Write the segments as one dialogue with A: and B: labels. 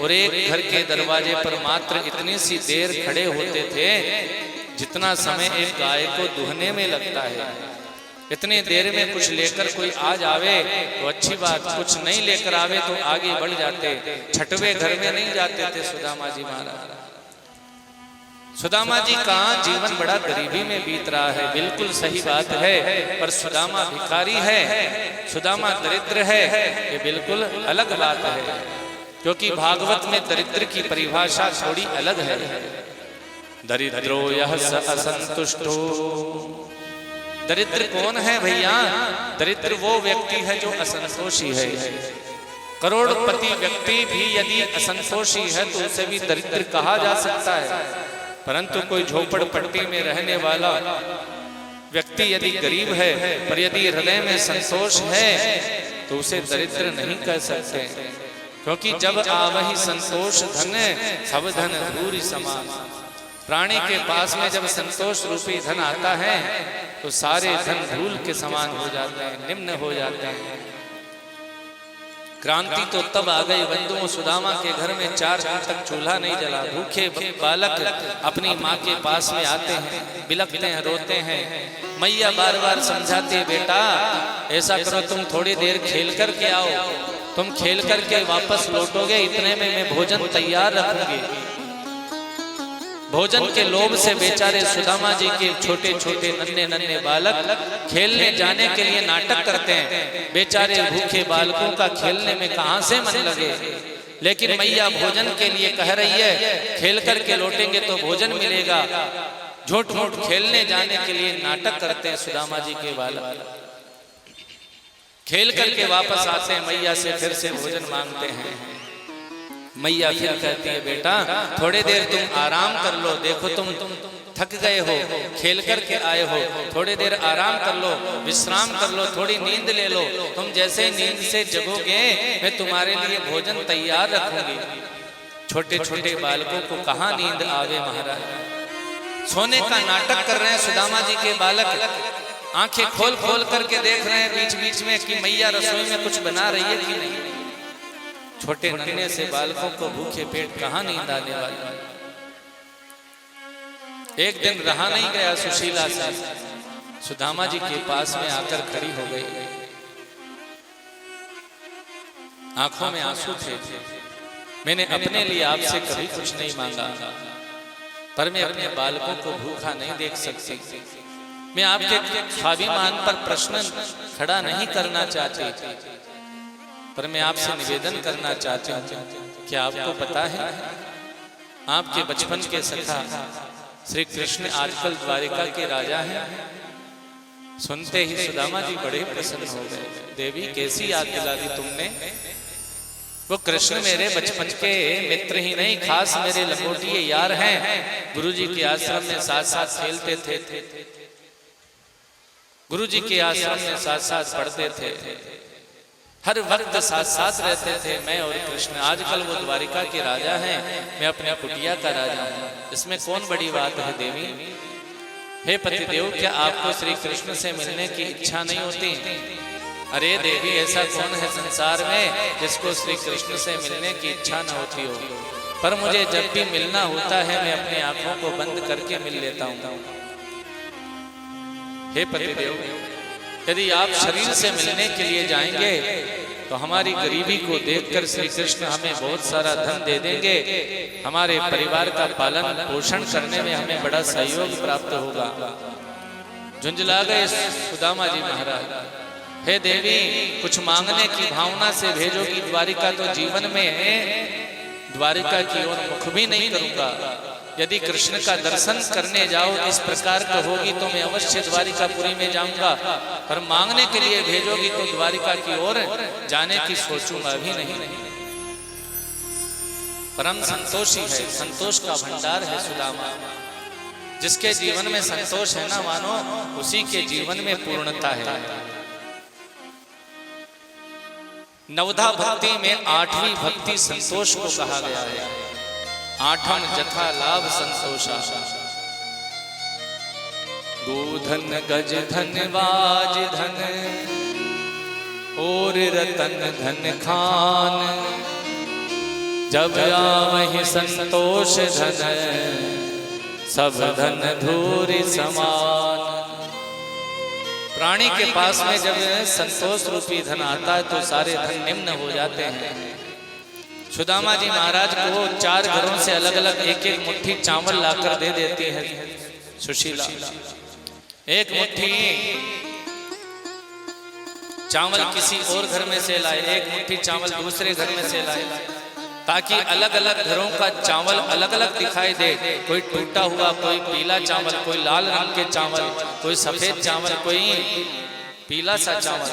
A: और एक घर के दरवाजे पर मात्र इतनी सी देर खड़े होते थे जितना समय एक गाय को दुहने में लगता है। इतनी देर में कुछ लेकर कोई आ जावे तो अच्छी बात, कुछ नहीं लेकर आवे तो आगे बढ़ जाते। छठवे घर में नहीं जाते थे सुदामा जी महाराज। सुदामा जी का जीवन बड़ा गरीबी में बीत रहा है, बिल्कुल सही बात है, पर सुदामा भिखारी है, सुदामा दरिद्र है, ये बिल्कुल अलग बात है। क्योंकि भागवत में दरिद्र की परिभाषा थोड़ी अलग है। दरिद्रो यह स असंतुष्टो। दरिद्र कौन है भैया? दरिद्र वो व्यक्ति है जो असंतोषी है। करोड़पति व्यक्ति भी यदि असंतोषी है तो उसे भी दरिद्र कहा जा सकता है, परंतु कोई झोपड़पट्टी में रहने वाला व्यक्ति यदि गरीब है पर यदि हृदय में संतोष है तो उसे दरिद्र नहीं कह सकते। क्योंकि जब आवहि संतोष धन सब धन धूरि समान। प्राणी के पास में जब संतोष रूपी धन आता है तो सारे धन धूल के समान हो जाते हैं, निम्न हो जाते हैं। क्रांति तो तब आ गई बंधुओं, सुदामा के घर में 4 दिन तक चूल्हा नहीं जला। भूखे बालक अपनी माँ के पास में आते हैं, बिलखते हैं, रोते हैं। मैया बार बार समझाती है, बेटा ऐसा करो, तुम थोड़ी देर खेल करके आओ, तुम खेल करके वापस लौटोगे, इतने में मैं भोजन तैयार रखूंगी। भोजन के लोभ से बेचारे सुदामा जी के छोटे छोटे नन्हे नन्हे बालक खेलने जाने के लिए नाटक करते हैं। बेचारे भूखे बालकों का खेलने में कहां से मन लगे। लेकिन मैया भोजन के लिए कह रही है, खेल करके लौटेंगे तो भोजन मिलेगा। झूठ मूठ खेलने जाने के लिए नाटक करते हैं सुदामा जी के बालक। खेल करके वापस आते हैं, मैया से फिर से भोजन मांगते हैं। मैया फिर कहती है, बेटा थोड़ी देर तुम आराम कर लो, देखो तुम थक गए हो, खेल करके आए हो, थोड़ी देर आराम कर लो, विश्राम कर लो, थोड़ी नींद ले लो। तुम जैसे नींद से जगोगे मैं तुम्हारे लिए भोजन तैयार रखूंगी। छोटे छोटे बालकों को कहाँ नींद आवे महाराज। सोने का नाटक कर रहे हैं सुदामा जी के बालक, आंखें खोल खोल करके देख रहे हैं बीच बीच में कि मैया रसोई में कुछ बना रही है कि नहीं। छोटे नन्हे से बालकों को भूखे पेट कहाँ नींद आने वाली। एक दिन रहा नहीं गया, सुशीला से सुदामा जी के पास में आकर खड़ी हो गई। आंखों में आंसू थे। मैंने अपने लिए आपसे कभी कुछ नहीं मांगा, पर मैं अपने बालकों को भूखा नहीं देख सकती। मैं आपके स्वाभिमान पर प्रश्न खड़ा नहीं करना चाहती, पर मैं आपसे निवेदन करना चाहती हूँ। क्या आपको पता है आपके बचपन के सखा श्री कृष्ण आजकल द्वारिका के राजा हैं। सुनते ही सुदामा जी बड़े प्रसन्न हो गए। देवी कैसी याद दिला दी तुमने। वो कृष्ण मेरे बचपन के मित्र ही नहीं, खास मेरे लंगोटिए यार हैं। गुरुजी के आश्रम में साथ साथ खेलते थे, गुरुजी के आश्रम में साथ साथ पढ़ते थे, हर वक्त साथ साथ रहते थे मैं और कृष्ण। आजकल वो द्वारिका के राजा हैं, मैं अपने कुटिया का राजा हूँ। इसमें कौन बड़ी बात है देवी। हे पतिदेव, क्या आपको श्री कृष्ण से मिलने की इच्छा नहीं होती। अरे देवी, ऐसा कौन है संसार में जिसको श्री कृष्ण से मिलने की इच्छा न होती हो। पर मुझे जब भी मिलना होता है मैं अपनी आंखों को बंद करके मिल लेता हूँ। हे पतिदेव, यदि आप शरीर से मिलने के लिए जाएंगे तो हमारी गरीबी को देखकर श्री कृष्ण हमें बहुत सारा धन दे देंगे। हमारे परिवार का पालन पोषण करने में हमें बड़ा सहयोग प्राप्त होगा। झुंझला गए सुदामा जी महाराज। हे देवी, कुछ मांगने की भावना से भेजोगी द्वारिका तो जीवन में द्वारिका की ओर मुख भी नहीं करूंगा। यदि कृष्ण का दर्शन करने जाओ इस प्रकार कहोगी तो मैं अवश्य द्वारिकापुरी में जाऊंगा, पर मांगने के लिए भेजोगी तो द्वारिका की ओर जाने की सोचूंगा भी नहीं। परम संतोषी है, संतोष का भंडार है सुदामा। जिसके जीवन में संतोष है ना मानो, उसी के जीवन में पूर्णता है। नवधा भक्ति में 8वीं भक्ति संतोष को कहा गया है। 8 जथा लाभ संतोषा। गोधन गज धन वाज धन और रतन धन खान, जब आवहि संतोष धन सब धन धूरि समान। प्राणी के पास में जब संतोष रूपी धन आता है तो सारे धन निम्न हो जाते हैं। सुदामा जी महाराज को 4 घरों से अलग अलग एक एक मुट्ठी चावल लाकर दे देती है सुशीला। एक मुट्ठी चावल किसी और घर में से लाए, एक मुट्ठी चावल दूसरे घर में से लाए, ताकि अलग अलग घरों का चावल अलग अलग दिखाई दे। कोई टूटा हुआ, कोई पीला चावल, कोई लाल रंग के चावल, कोई सफेद चावल, कोई पीला सा चावल,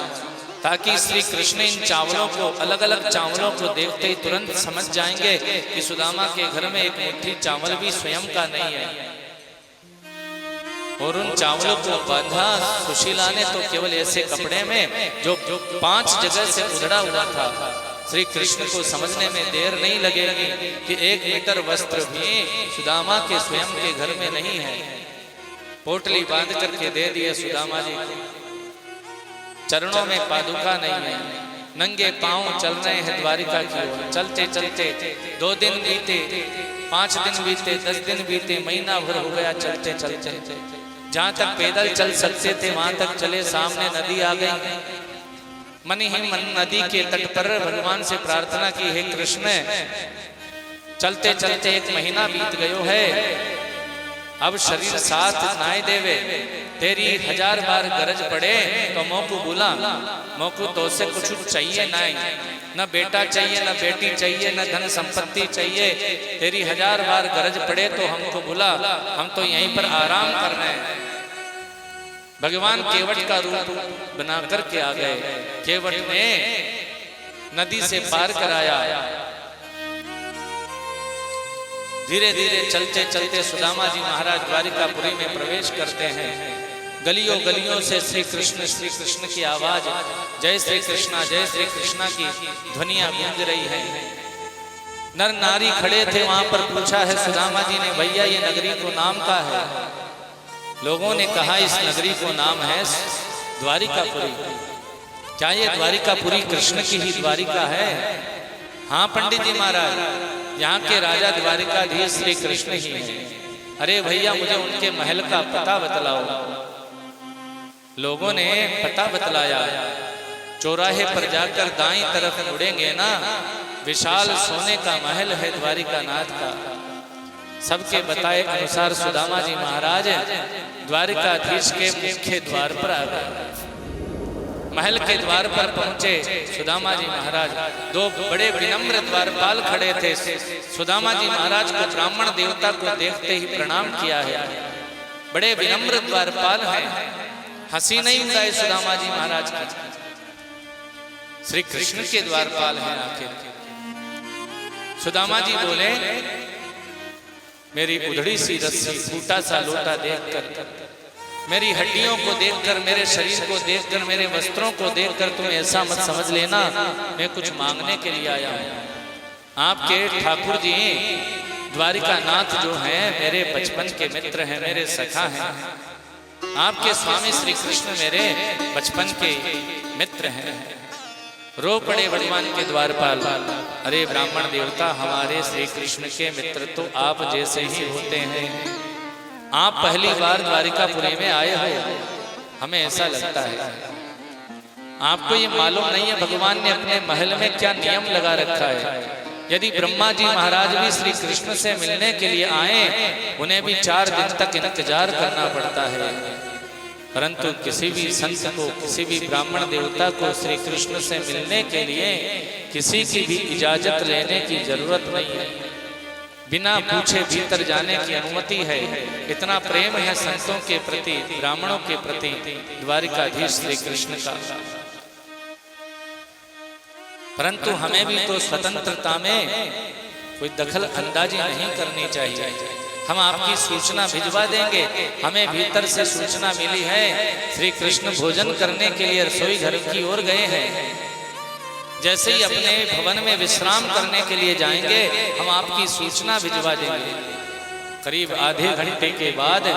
A: ताकि श्री कृष्ण इन चावलों को, अलग अलग चावलों को देखते ही तुरंत समझ जाएंगे कि सुदामा के घर में एक मुट्ठी चावल भी स्वयं का नहीं है। और उन चावलों को बांधा सुशीला ने तो केवल ऐसे कपड़े में जो 5 जगह से उधड़ा हुआ था। श्री कृष्ण को समझने में देर नहीं लगेगी कि 1 मीटर वस्त्र भी सुदामा के स्वयं के घर में नहीं है। पोटली बांध करके दे दिए सुदामा जी को। चरणों में पादुका नहीं है, नंगे पांव चल रहे हैं द्वारिका की ओर। चलते चलते 2 दिन बीते, 5 दिन बीते, 10 दिन बीते, महीना भर हो गया चलते चलते। जहां तक पैदल चल सकते थे वहां तक चले, सामने नदी आ गई। मन ही मन नदी के तट पर भगवान से प्रार्थना की, हे कृष्ण चलते चलते 1 महीना बीत गयो है, अब शरीर साथ नाय देवे, तेरी 1000 बार गरज पड़े तो मोकू बुला। मोकू तो से कुछ चाहिए नहीं, न बेटा चाहिए, न बेटी चाहिए, न धन संपत्ति चाहिए। तेरी 1000 बार गरज पड़े तो हमको बुला, हम तो यहीं पर आराम कर रहे हैं। भगवान केवट का रूप बना करके आ गए। केवट ने नदी से पार कराया। धीरे धीरे चलते चलते सुदामा जी महाराज द्वारिकापुरी में प्रवेश करते हैं। गलियों गलियों से श्री कृष्ण की आवाज, जय श्री कृष्णा जय श्री कृष्णा की ध्वनियां गूंज रही है। नर नारी खड़े थे वहां पर। पूछा है सुदामा जी ने, भैया ये नगरी को नाम का है? लोगों ने कहा इस नगरी को नाम है द्वारिकापुरी। क्या ये द्वारिकापुरी कृष्ण की ही द्वारिका है? हाँ पंडित जी महाराज, यहाँ के राजा द्वारिकाधीश श्री कृष्ण ही है। अरे भैया मुझे उनके महल का पता बतलाओ। लोगों ने पता बतलाया। चौराहे पर जाकर दाईं तरफ मुड़ेंगे ना, विशाल सोने का महल है द्वारिकानाथ का। सबके बताए अनुसार सुदामा जी महाराज द्वारिकाधीश के मुख्य द्वार पर आ गए। महल के द्वार पर पहुंचे सुदामा जी महाराज। 2 बड़े विनम्र द्वारपाल खड़े थे। सुदामा जी महाराज को ब्राह्मण देवता को देखते ही प्रणाम किया है। बड़े विनम्र द्वारपाल हैं, हंसी नहीं उड़ाए सुदामा जी महाराज की। श्री कृष्ण के द्वारपाल हैं आखिर। सुदामा जी बोले, मेरी उधड़ी सी रस्सी, फूटा सा लोटा देखकर, मेरी हड्डियों को देखकर, मेरे शरीर को देखकर, मेरे वस्त्रों को देखकर तुम ऐसा मत समझ लेना मैं कुछ मांगने के लिए आया हूं। आपके ठाकुर जी द्वारिकानाथ जो हैं मेरे बचपन के मित्र हैं, मेरे सखा हैं। आपके स्वामी श्री कृष्ण मेरे बचपन के मित्र हैं। रो पड़े भगवान के द्वारपाल। अरे ब्राह्मण देवता, हमारे श्री कृष्ण के मित्र तो आप जैसे ही होते हैं। आप पहली बार द्वारिकापुरी में आए हो, हमें ऐसा लगता है। आपको ये मालूम नहीं है भगवान ने अपने महल में क्या नियम लगा रखा है। यदि ब्रह्मा जी महाराज भी श्री कृष्ण से मिलने के लिए आए, उन्हें भी 4 दिन तक इंतजार करना पड़ता है। परंतु किसी भी संत को, किसी भी ब्राह्मण देवता को श्री कृष्ण से मिलने के लिए किसी की भी इजाजत लेने की जरूरत नहीं है। बिना पूछे भीतर जाने की अनुमति है। इतना प्रेम है संतों के प्रति, ब्राह्मणों के प्रति द्वारिकाधीश श्री कृष्ण का। परंतु हमें भी तो स्वतंत्रता में कोई दखल अंदाजी नहीं करनी चाहिए। हम आपकी सूचना भिजवा देंगे। हमें भीतर से सूचना मिली है श्री कृष्ण भोजन करने के लिए रसोई घर की ओर गए हैं। जैसे ही अपने भवन में विश्राम करने के लिए जाएंगे, हम आपकी सूचना भिजवा देंगे। करीब आधे घंटे के बाद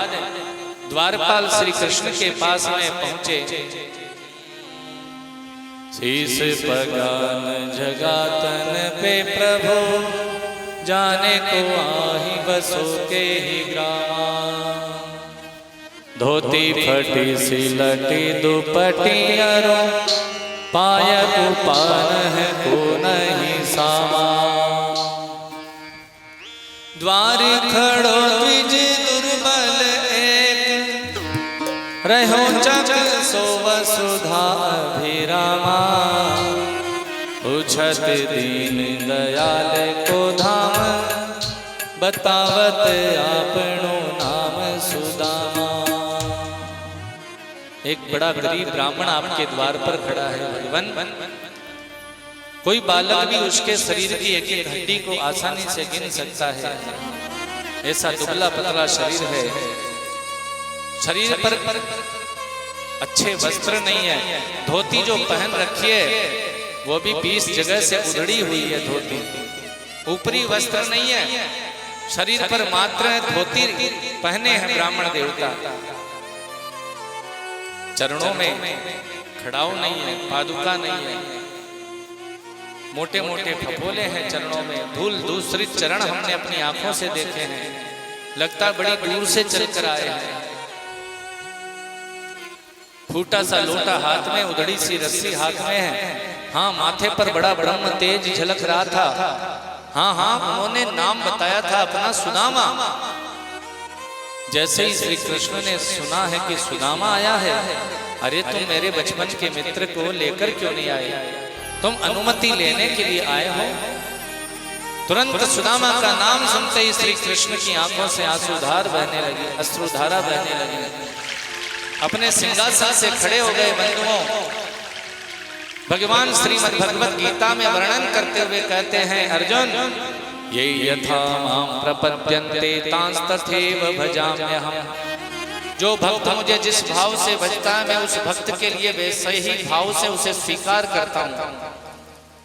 A: द्वारपाल श्री कृष्ण के पास में पहुंचे। शीश पगान जगातन पे प्रभु जाने को आही बसो के ही ग्रामा। धोती फटी सिलटी दुपटी अरो, पाय कुपान है को नहीं सामा। द्वार खड़ो द्विज दुर्बल एक, रहो चक सो वसुधा अभिरामा। पूछत दीन दयाल को धाम, बतावत आपनो नाम सुदामा। एक बड़ा गरीब ब्राह्मण आपके द्वार पर खड़ा है भगवान। कोई बालक भी उसके शरीर की एक एक हड्डी को आसानी से गिन सकता है, ऐसा दुबला पतला शरीर है। शरीर पर अच्छे वस्त्र नहीं है, धोती जो पहन रखी है वो भी 20 जगह से उधड़ी हुई है धोती, ऊपरी वस्त्र नहीं है। शरीर पर मात्र धोती पहने हैं ब्राह्मण देवता। चरणों में खड़ाऊ नहीं है, पादुका नहीं है, मोटे मोटे फफोले हैं चरणों में। धूल दूसरित चरण हमने अपनी आंखों से देखे हैं, लगता बड़ी दूर से चलकर आए हैं। फूटा सा लोटा हाथ में, उधड़ी सी रस्सी हाथ में है। हाँ, माथे पर बड़ा ब्रह्म तेज झलक रहा था। हाँ हाँ, उन्होंने नाम बताया था अपना सुदामा। जैसे ही श्री कृष्ण ने सुना है कि सुदामा आया है, अरे तुम मेरे बचपन के मित्र को लेकर क्यों नहीं आए? तुम अनुमति लेने के लिए आए हो? तुरंत सुदामा का नाम सुनते ही श्री कृष्ण की आंखों से आंसुधार बहने लगी, अश्रुधारा बहने लगी। अपने सिंहासन से खड़े हो गए बंधुओं। भगवान श्रीमद् भगवत गीता में वर्णन करते हुए कहते हैं, अर्जुन ये यथा मां प्रपद्यन्ते तांस्तथैव भजाम्यहम्। जो भक्त मुझे जिस भाव से भजता है, मैं उस भक्त के लिए वैसे ही भाव से उसे स्वीकार करता हूँ।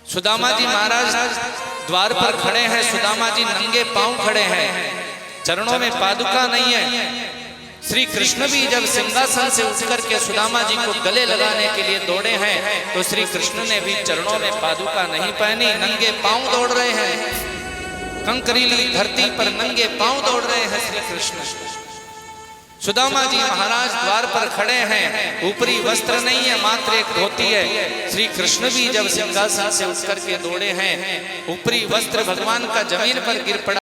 A: सुदामा जी महाराज द्वार पर खड़े हैं। सुदामा जी नंगे पांव खड़े हैं, चरणों में पादुका नहीं है। श्री कृष्ण भी जब सिंहासन से उठकर के सुदामा जी को गले लगाने के लिए दौड़े हैं, तो श्री कृष्ण ने भी चरणों में पादुका नहीं पहनी, नंगे पांव दौड़ रहे हैं। कंकरीली धरती पर नंगे पांव दौड़ रहे हैं श्री कृष्ण। सुदामा जी महाराज द्वार पर खड़े हैं, ऊपरी वस्त्र नहीं है, मात्र एक धोती है। श्री कृष्ण भी जब सिंहासन से उठकर के दौड़े हैं, ऊपरी वस्त्र भगवान का जमीन पर गिर पड़ा।